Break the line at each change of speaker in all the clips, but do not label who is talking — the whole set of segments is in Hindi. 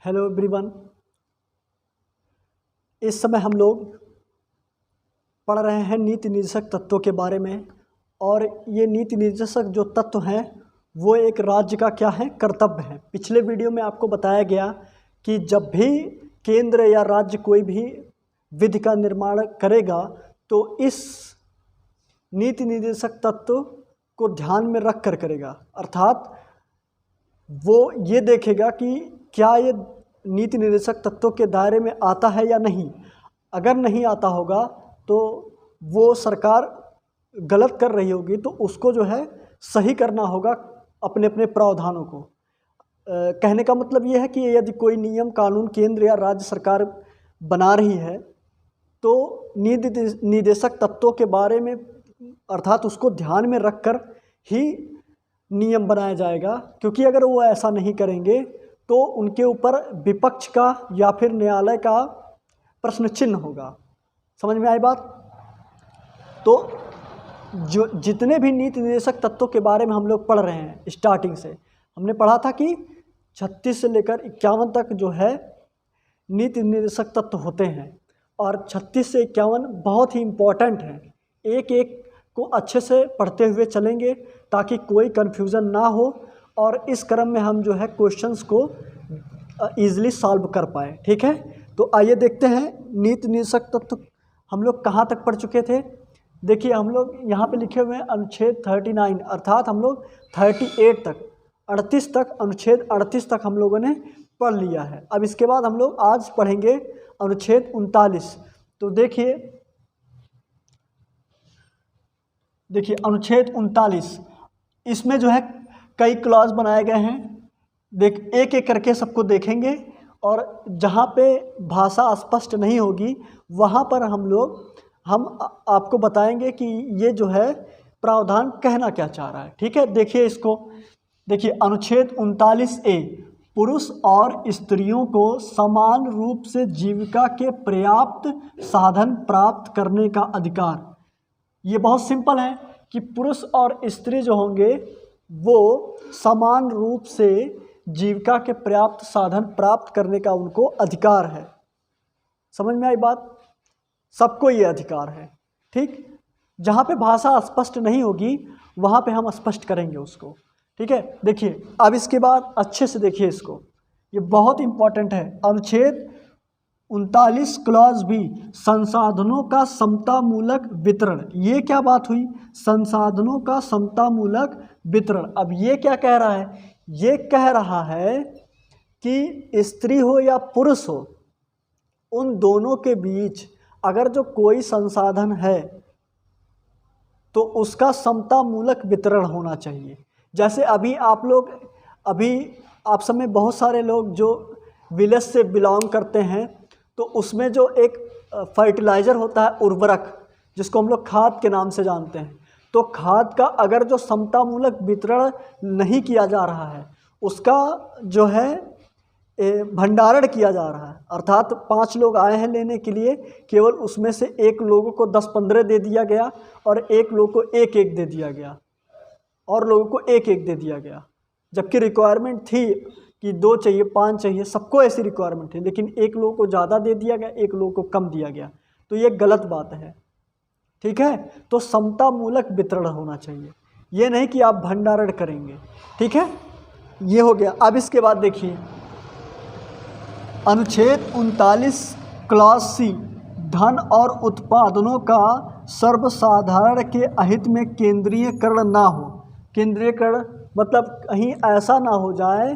Hello everyone. इस समय हम लोग पढ़ रहे हैं नीति निर्देशक तत्वों के बारे में। और ये नीति निर्देशक जो तत्व हैं वो एक राज्य का क्या है, कर्तव्य है। पिछले वीडियो में आपको बताया गया कि जब भी केंद्र या राज्य कोई भी विधि का निर्माण करेगा तो इस नीति निर्देशक तत्व को ध्यान में रख कर करेगा। अर्थात वो ये देखेगा कि क्या ये नीति निर्देशक तत्वों के दायरे में आता है या नहीं। अगर नहीं आता होगा तो वो सरकार गलत कर रही होगी, तो उसको जो है सही करना होगा अपने अपने प्रावधानों को। कहने का मतलब ये है कि यदि कोई नियम कानून केंद्र या राज्य सरकार बना रही है तो नीति निर्देशक तत्वों के बारे में अर्थात उसको ध्यान में रखकर ही नियम बनाया जाएगा। क्योंकि अगर वो ऐसा नहीं करेंगे तो उनके ऊपर विपक्ष का या फिर न्यायालय का प्रश्न चिन्ह होगा। समझ में आई बात? तो जो जितने भी नीति निर्देशक तत्वों के बारे में हम लोग पढ़ रहे हैं, स्टार्टिंग से हमने पढ़ा था कि 36 से लेकर 51 तक जो है नीति निर्देशक तत्व होते हैं। और 36 से 51 बहुत ही इम्पोर्टेंट हैं। एक एक को अच्छे से पढ़ते हुए चलेंगे ताकि कोई कन्फ्यूज़न ना हो और इस क्रम में हम जो है क्वेश्चंस को ईजिली सॉल्व कर पाए। ठीक है, तो आइए देखते हैं नीति निर्देशक तत्व हम लोग कहाँ तक पढ़ चुके थे। देखिए हम लोग यहाँ पे लिखे हुए हैं अनुच्छेद 39, अर्थात हम लोग 38 तक 38 तक अनुच्छेद 38 तक हम लोगों ने पढ़ लिया है। अब इसके बाद हम लोग आज पढ़ेंगे अनुच्छेद 39। तो देखिए अनुच्छेद 39 इसमें जो है कई क्लॉज बनाए गए हैं। एक एक करके सबको देखेंगे और जहाँ पे भाषा स्पष्ट नहीं होगी वहाँ पर हम आपको बताएंगे कि ये जो है प्रावधान कहना क्या चाह रहा है। ठीक है, देखिए इसको। देखिए अनुच्छेद 39A पुरुष और स्त्रियों को समान रूप से जीविका के पर्याप्त साधन प्राप्त करने का अधिकार। ये बहुत सिंपल है कि पुरुष और स्त्री जो होंगे वो समान रूप से जीविका के पर्याप्त साधन प्राप्त करने का उनको अधिकार है। समझ में आई बात? सबको ये अधिकार है। ठीक, जहाँ पे भाषा स्पष्ट नहीं होगी वहाँ पे हम स्पष्ट करेंगे उसको। ठीक है, देखिए अब इसके बाद अच्छे से देखिए इसको, ये बहुत इम्पोर्टेंट है। अनुच्छेद 39 क्लॉज भी संसाधनों का समतामूलक वितरण। ये क्या बात हुई? संसाधनों का समतामूलक वितरण। अब ये क्या कह रहा है? ये कह रहा है कि स्त्री हो या पुरुष हो, उन दोनों के बीच अगर जो कोई संसाधन है तो उसका समतामूलक वितरण होना चाहिए। जैसे अभी आप सब में बहुत सारे लोग जो विलेज से बिलोंग करते हैं तो उसमें जो एक फर्टिलाइज़र होता है, उर्वरक, जिसको हम लोग खाद के नाम से जानते हैं, तो खाद का अगर जो समतामूलक वितरण नहीं किया जा रहा है उसका जो है भंडारण किया जा रहा है। अर्थात 5 लोग आए हैं लेने के लिए, केवल उसमें से एक लोगों को 10-15 दे दिया गया और एक लोग को एक एक दे दिया गया और लोगों को एक एक दे दिया गया, जबकि रिक्वायरमेंट थी कि 2 चाहिए, 5 चाहिए, सबको ऐसी रिक्वायरमेंट थी, लेकिन एक लोगों को ज़्यादा दे दिया गया, एक लोगों को कम दिया गया। तो ये गलत बात है। ठीक है, तो समतामूलक वितरण होना चाहिए, ये नहीं कि आप भंडारण करेंगे। ठीक है, ये हो गया। अब इसके बाद देखिए अनुच्छेद 39 क्लॉज C धन और उत्पादनों का सर्वसाधारण के अहित में केंद्रीयकरण ना हो। केंद्रीयकरण मतलब कहीं ऐसा ना हो जाए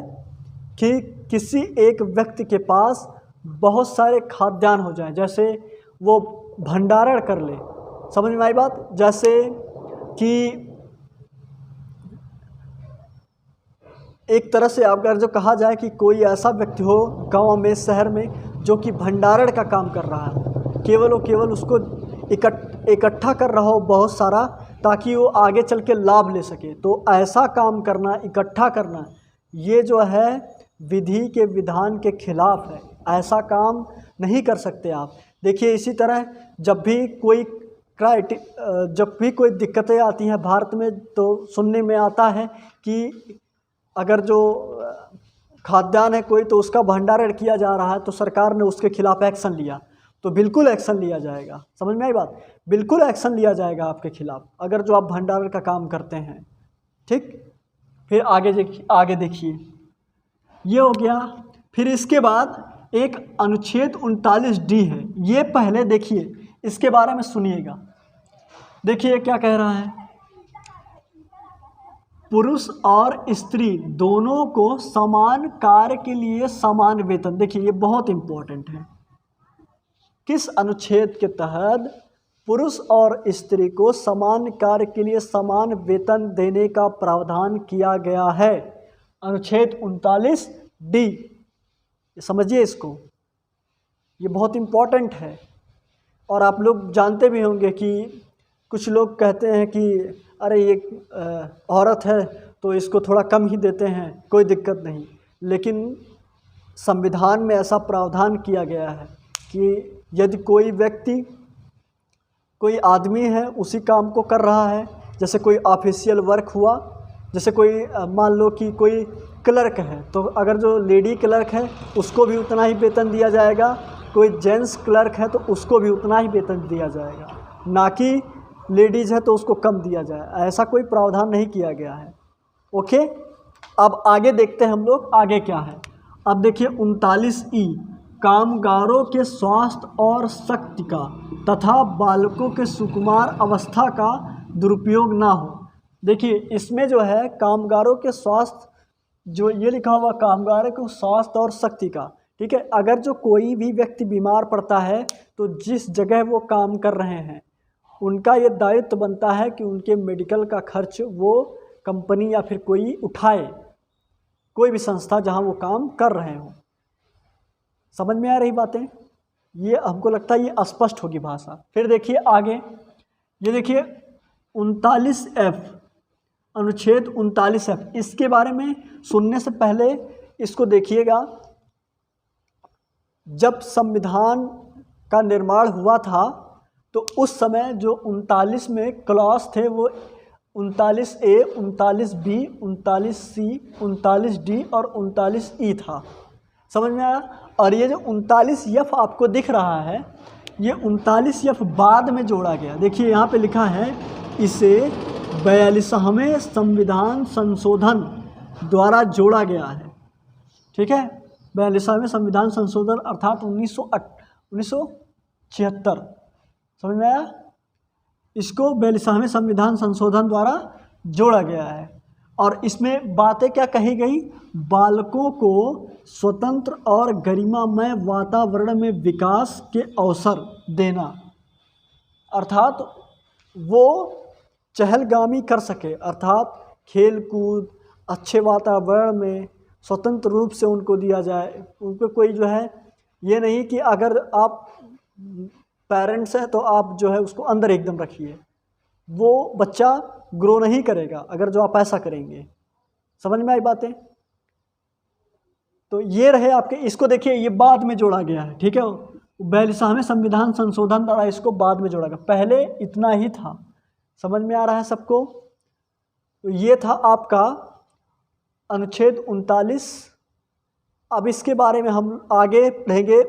कि किसी एक व्यक्ति के पास बहुत सारे खाद्यान्न हो जाएं, जैसे वो भंडारण कर ले। समझ में आई बात? जैसे कि एक तरह से अगर जो कहा जाए कि कोई ऐसा व्यक्ति हो गांव में, शहर में, जो कि भंडारण का काम कर रहा है, केवल उसको इकट्ठा कर रहा हो बहुत सारा, ताकि वो आगे चल के लाभ ले सके। तो ऐसा काम करना, इकट्ठा करना, ये जो है विधि के विधान के खिलाफ है। ऐसा काम नहीं कर सकते आप। देखिए इसी तरह जब भी कोई दिक्कतें आती हैं भारत में तो सुनने में आता है कि अगर जो खाद्यान्न है कोई तो उसका भंडारण किया जा रहा है तो सरकार ने उसके खिलाफ एक्शन लिया तो बिल्कुल एक्शन लिया जाएगा। समझ में आई बात? बिल्कुल एक्शन लिया जाएगा आपके खिलाफ अगर जो आप भंडारण का काम करते हैं। ठीक, फिर आगे देखिए, ये हो गया। फिर इसके बाद एक अनुच्छेद 39D है, ये पहले देखिए, इसके बारे में सुनिएगा। देखिए क्या कह रहा है, पुरुष और स्त्री दोनों को समान कार्य के लिए समान वेतन। देखिए ये बहुत इंपॉर्टेंट है। किस अनुच्छेद के तहत पुरुष और स्त्री को समान कार्य के लिए समान वेतन देने का प्रावधान किया गया है? अनुच्छेद 39D। समझिए इसको, ये बहुत इम्पोर्टेंट है। और आप लोग जानते भी होंगे कि कुछ लोग कहते हैं कि अरे ये औरत है तो इसको थोड़ा कम ही देते हैं, कोई दिक्कत नहीं। लेकिन संविधान में ऐसा प्रावधान किया गया है कि यदि कोई व्यक्ति, कोई आदमी है उसी काम को कर रहा है, जैसे कोई ऑफिशियल वर्क हुआ, जैसे कोई मान लो कि कोई क्लर्क है तो अगर जो लेडी क्लर्क है उसको भी उतना ही वेतन दिया जाएगा, कोई जेंट्स क्लर्क है तो उसको भी उतना ही वेतन दिया जाएगा, ना कि लेडीज़ है तो उसको कम दिया जाए। ऐसा कोई प्रावधान नहीं किया गया है। ओके, अब आगे देखते हैं हम लोग आगे क्या है। अब देखिए 39E, कामगारों के स्वास्थ्य और शक्ति का तथा बालकों के सुकुमार अवस्था का दुरुपयोग ना हो। देखिए इसमें जो है कामगारों के स्वास्थ्य, जो ये लिखा हुआ कामगारों के स्वास्थ्य और शक्ति का, ठीक है। अगर जो कोई भी व्यक्ति बीमार पड़ता है तो जिस जगह वो काम कर रहे हैं उनका ये दायित्व बनता है कि उनके मेडिकल का खर्च वो कंपनी या फिर कोई उठाए, कोई भी संस्था जहां वो काम कर रहे हों। समझ में आ रही बातें? ये हमको लगता है ये स्पष्ट होगी भाषा। फिर देखिए आगे, ये देखिए 39F, अनुच्छेद 39F, इसके बारे में सुनने से पहले इसको देखिएगा। जब संविधान का निर्माण हुआ था तो उस समय जो 39 में क्लॉज थे वो 39A, 39B, 39C, 39D और 39E था। समझ में आया? और ये जो 39F आपको दिख रहा है, ये 39F बाद में जोड़ा गया। देखिए यहाँ पे लिखा है, इसे 42वें संविधान संशोधन द्वारा जोड़ा गया है। ठीक है, 42वें संविधान संशोधन अर्थात 1976। समझ में आया? इसको 42वें संविधान संशोधन द्वारा जोड़ा गया है। और इसमें बातें क्या कही गई? बालकों को स्वतंत्र और गरिमामय वातावरण में विकास के अवसर देना, अर्थात वो चहलगामी कर सके, अर्थात खेल कूद अच्छे वातावरण में स्वतंत्र रूप से उनको दिया जाए। उनको कोई जो है ये नहीं कि अगर आप पेरेंट्स हैं तो आप जो है उसको अंदर एकदम रखिए, वो बच्चा ग्रो नहीं करेगा अगर जो आप ऐसा करेंगे। समझ में आई बातें? तो ये रहे आपके, इसको देखिए ये बाद में जोड़ा गया है। ठीक है, 42वें संविधान संशोधन द्वारा इसको बाद में जोड़ा गया, पहले इतना ही था। समझ में आ रहा है सबको? तो ये था आपका अनुच्छेद 39। अब इसके बारे में हम आगे पढ़ेंगे।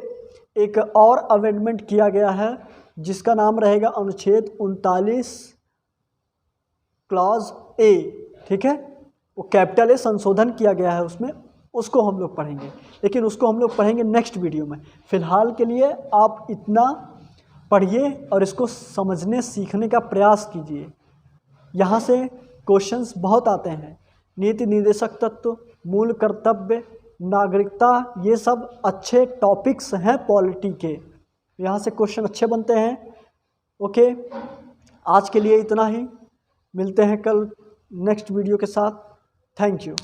एक और अमेंडमेंट किया गया है जिसका नाम रहेगा अनुच्छेद 39 क्लॉज ए। ठीक है, वो कैपिटल ए संशोधन किया गया है उसमें, उसको हम लोग पढ़ेंगे, लेकिन उसको हम लोग पढ़ेंगे नेक्स्ट वीडियो में। फ़िलहाल के लिए आप इतना पढ़िए और इसको समझने सीखने का प्रयास कीजिए। यहाँ से क्वेश्चंस बहुत आते हैं। नीति निर्देशक तत्व, मूल कर्तव्य, नागरिकता, ये सब अच्छे टॉपिक्स हैं पॉलिटी के, यहाँ से क्वेश्चन अच्छे बनते हैं। ओके, आज के लिए इतना ही, मिलते हैं कल नेक्स्ट वीडियो के साथ। Thank you.